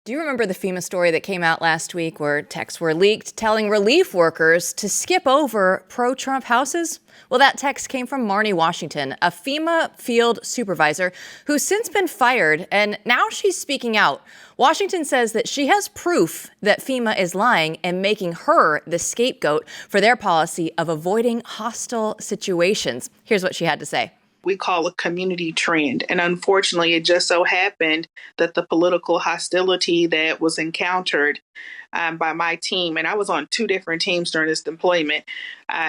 Do you remember the FEMA story that came out last week where texts were leaked telling relief workers to skip over pro-Trump houses? Well, that text came from Marnie Washington, a FEMA field supervisor who's since been fired, and now she's speaking out. Washington says that she has proof that FEMA is lying and making her the scapegoat for their policy of avoiding hostile situations. Here's what she had to say. We call a community trend. And unfortunately, it just so happened that the political hostility that was encountered by my team, and I was on 2 different teams during this deployment,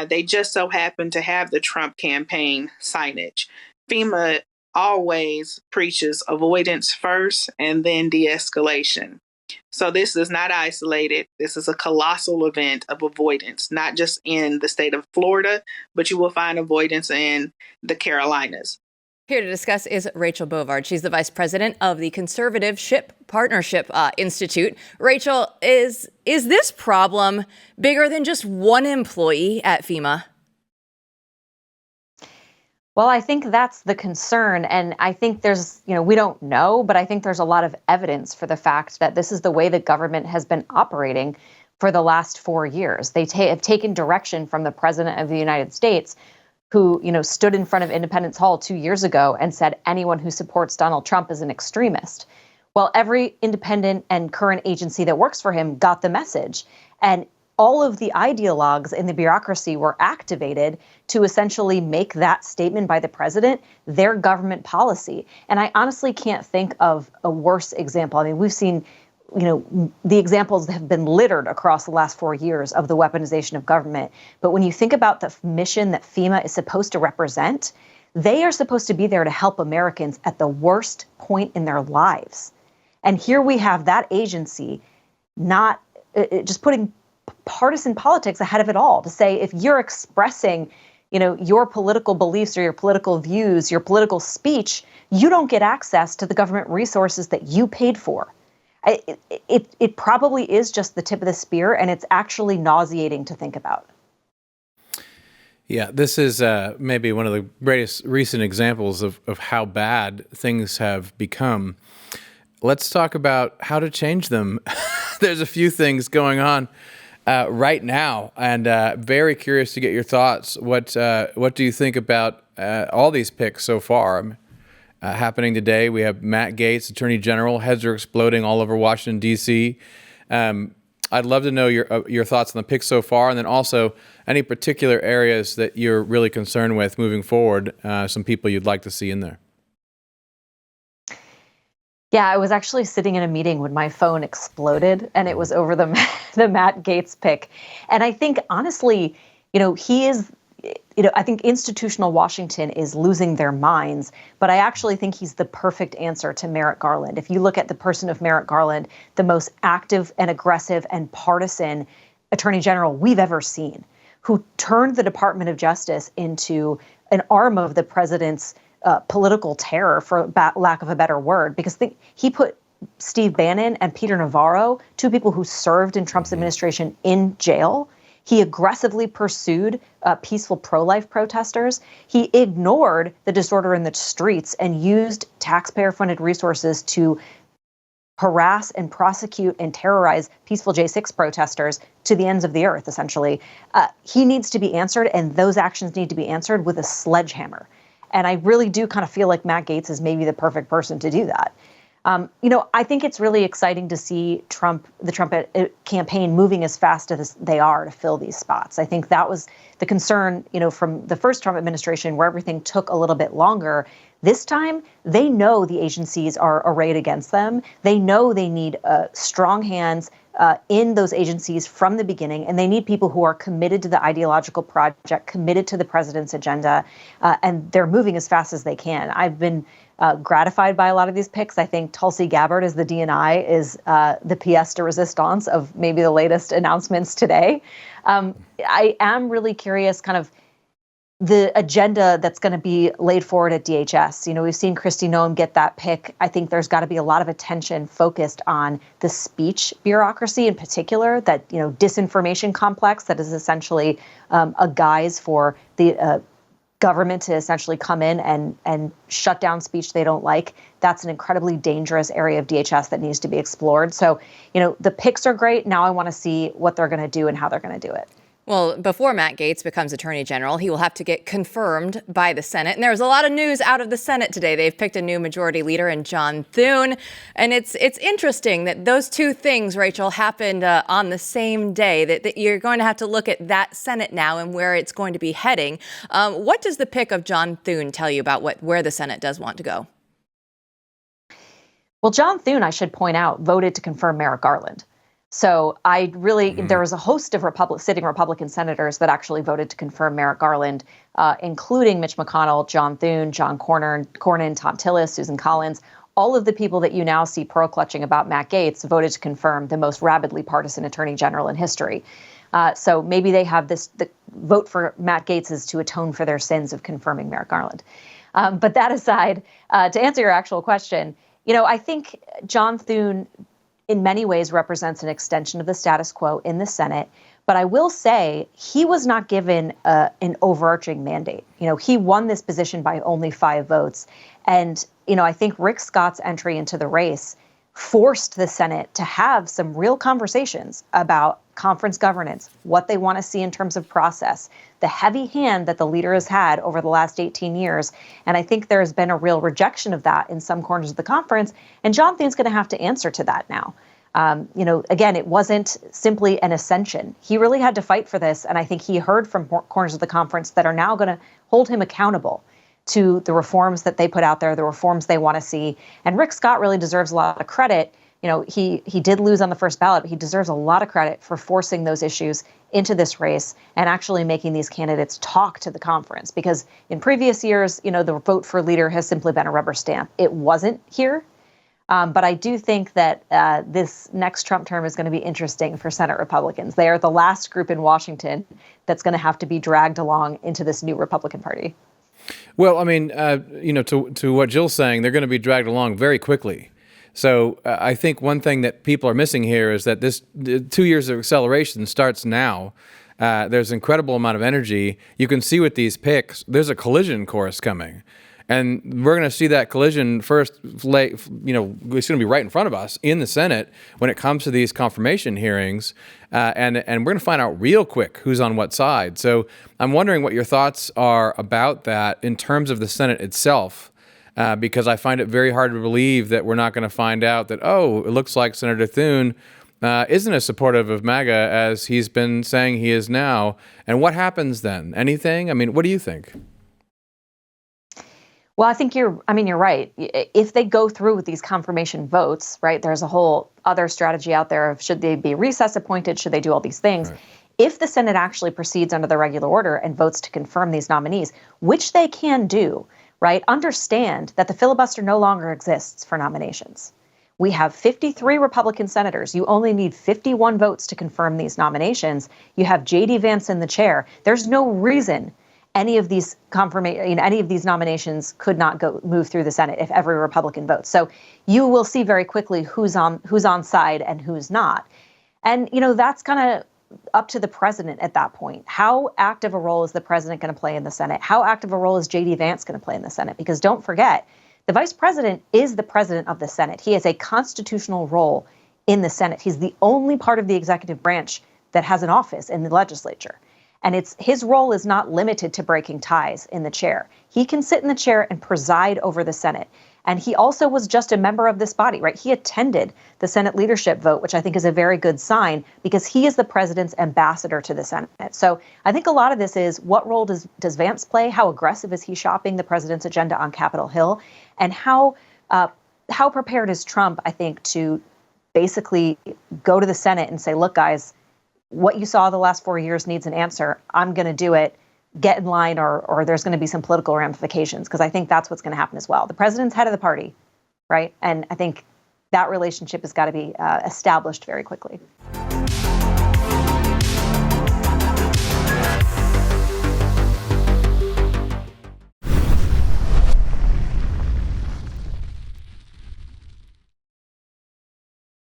they just so happened to have the Trump campaign signage. FEMA always preaches avoidance first and then de-escalation. So this is not isolated. This is a colossal event of avoidance, not just in the state of Florida, but you will find avoidance in the Carolinas. Here to discuss is Rachel Bovard. She's the vice president of the Conservative Ship Partnership Institute. Rachel, is this problem bigger than just one employee at FEMA? Well, I think that's the concern. And I think there's, we don't know, but I think there's a lot of evidence for the fact that this is the way the government has been operating for the last 4 years. They have taken direction from the president of the United States, who, stood in front of Independence Hall 2 years ago and said anyone who supports Donald Trump is an extremist. Well, every independent and current agency that works for him got the message. And all of the ideologues in the bureaucracy were activated to essentially make that statement by the president their government policy. And I honestly can't think of a worse example. I mean, we've seen, the examples have been littered across the last 4 years of the weaponization of government. But when you think about the mission that FEMA is supposed to represent, they are supposed to be there to help Americans at the worst point in their lives. And here we have that agency not just putting partisan politics ahead of it all, to say if you're expressing, your political beliefs or your political views, your political speech, you don't get access to the government resources that you paid for. It probably is just the tip of the spear, and it's actually nauseating to think about. Yeah, this is maybe one of the greatest recent examples of how bad things have become. Let's talk about how to change them. There's a few things going on right now, and very curious to get your thoughts. What do you think about all these picks so far? Happening today, we have Matt Gaetz, Attorney General. Heads are exploding all over Washington, D.C. I'd love to know your thoughts on the picks so far, and then also any particular areas that you're really concerned with moving forward, some people you'd like to see in there. Yeah, I was actually sitting in a meeting when my phone exploded, and it was over the Matt Gaetz pick. And I think, honestly, he is, I think institutional Washington is losing their minds, but I actually think he's the perfect answer to Merrick Garland. If you look at the person of Merrick Garland, the most active and aggressive and partisan attorney general we've ever seen, who turned the Department of Justice into an arm of the president's political terror, for lack of a better word, because he put Steve Bannon and Peter Navarro, 2 people who served in Trump's administration, in jail. He aggressively pursued peaceful pro-life protesters. He ignored the disorder in the streets and used taxpayer-funded resources to harass and prosecute and terrorize peaceful J6 protesters to the ends of the earth, essentially. He needs to be answered, and those actions need to be answered with a sledgehammer. And I really do kind of feel like Matt Gaetz is maybe the perfect person to do that. I think it's really exciting to see the Trump campaign moving as fast as they are to fill these spots. I think that was the concern, from the first Trump administration, where everything took a little bit longer. This time, they know the agencies are arrayed against them. They know they need strong hands in those agencies from the beginning, and they need people who are committed to the ideological project, committed to the president's agenda, and they're moving as fast as they can. I've been gratified by a lot of these picks. I think Tulsi Gabbard as the DNI is the pièce de résistance of maybe the latest announcements today. I am really curious, kind of the agenda that's going to be laid forward at DHS. We've seen Kristi Noem get that pick. I think there's got to be a lot of attention focused on the speech bureaucracy in particular, that, disinformation complex that is essentially a guise for the government to essentially come in and shut down speech they don't like. That's an incredibly dangerous area of DHS that needs to be explored. So, the picks are great. Now I want to see what they're going to do and how they're going to do it. Well, before Matt Gaetz becomes Attorney General, he will have to get confirmed by the Senate. And there's a lot of news out of the Senate today. They've picked a new majority leader in John Thune. And it's interesting that those two things, Rachel, happened on the same day, that you're going to have to look at that Senate now and where it's going to be heading. What does the pick of John Thune tell you about where the Senate does want to go? Well, John Thune, I should point out, voted to confirm Merrick Garland. So there was a host of sitting Republican senators that actually voted to confirm Merrick Garland, including Mitch McConnell, John Thune, John Cornyn, Tom Tillis, Susan Collins. All of the people that you now see pearl clutching about Matt Gaetz voted to confirm the most rabidly partisan attorney general in history. So maybe they have the vote for Matt Gaetz is to atone for their sins of confirming Merrick Garland. But that aside, to answer your actual question, I think John Thune in many ways represents an extension of the status quo in the Senate. But I will say he was not given an overarching mandate. He won this position by only 5 votes. And, I think Rick Scott's entry into the race forced the Senate to have some real conversations about conference governance, what they want to see in terms of process, the heavy hand that the leader has had over the last 18 years. And I think there has been a real rejection of that in some corners of the conference. And John Thune's going to have to answer to that now. Again, it wasn't simply an ascension. He really had to fight for this. And I think he heard from corners of the conference that are now going to hold him accountable to the reforms that they put out there, the reforms they want to see. And Rick Scott really deserves a lot of credit. He did lose on the first ballot, but he deserves a lot of credit for forcing those issues into this race and actually making these candidates talk to the conference. Because in previous years, the vote for leader has simply been a rubber stamp. It wasn't here. But I do think that this next Trump term is going to be interesting for Senate Republicans. They are the last group in Washington that's going to have to be dragged along into this new Republican Party. Well, I mean, to what Jill's saying, they're going to be dragged along very quickly. So I think one thing that people are missing here is that this 2 years of acceleration starts now. There's an incredible amount of energy. You can see with these picks, there's a collision course coming. And we're going to see that collision first, it's going to be right in front of us in the Senate when it comes to these confirmation hearings. And we're going to find out real quick who's on what side. So I'm wondering what your thoughts are about that in terms of the Senate itself, because I find it very hard to believe that we're not going to find out that, it looks like Senator Thune isn't as supportive of MAGA as he's been saying he is now. And what happens then? Anything? I mean, what do you think? Well, I think you're right. If they go through with these confirmation votes, right, there's a whole other strategy out there of should they be recess appointed? Should they do all these things? Right. If the Senate actually proceeds under the regular order and votes to confirm these nominees, which they can do, right, understand that the filibuster no longer exists for nominations. We have 53 Republican senators. You only need 51 votes to confirm these nominations. You have J.D. Vance in the chair. There's no reason any of these nominations could not move through the Senate if every Republican votes. So you will see very quickly who's on side and who's not. And, that's kind of up to the president at that point. How active a role is the president going to play in the Senate? How active a role is J.D. Vance going to play in the Senate? Because don't forget, the vice president is the president of the Senate. He has a constitutional role in the Senate. He's the only part of the executive branch that has an office in the legislature. And his role is not limited to breaking ties in the chair. He can sit in the chair and preside over the Senate. And he also was just a member of this body, right? He attended the Senate leadership vote, which I think is a very good sign because he is the president's ambassador to the Senate. So I think a lot of this is what role does Vance play? How aggressive is he shopping the president's agenda on Capitol Hill? And how prepared is Trump, I think, to basically go to the Senate and say, look, guys, what you saw the last 4 years needs an answer. I'm going to do it. Get in line or there's going to be some political ramifications because I think that's what's going to happen as well. The president's head of the party, right? And I think that relationship has got to be established very quickly.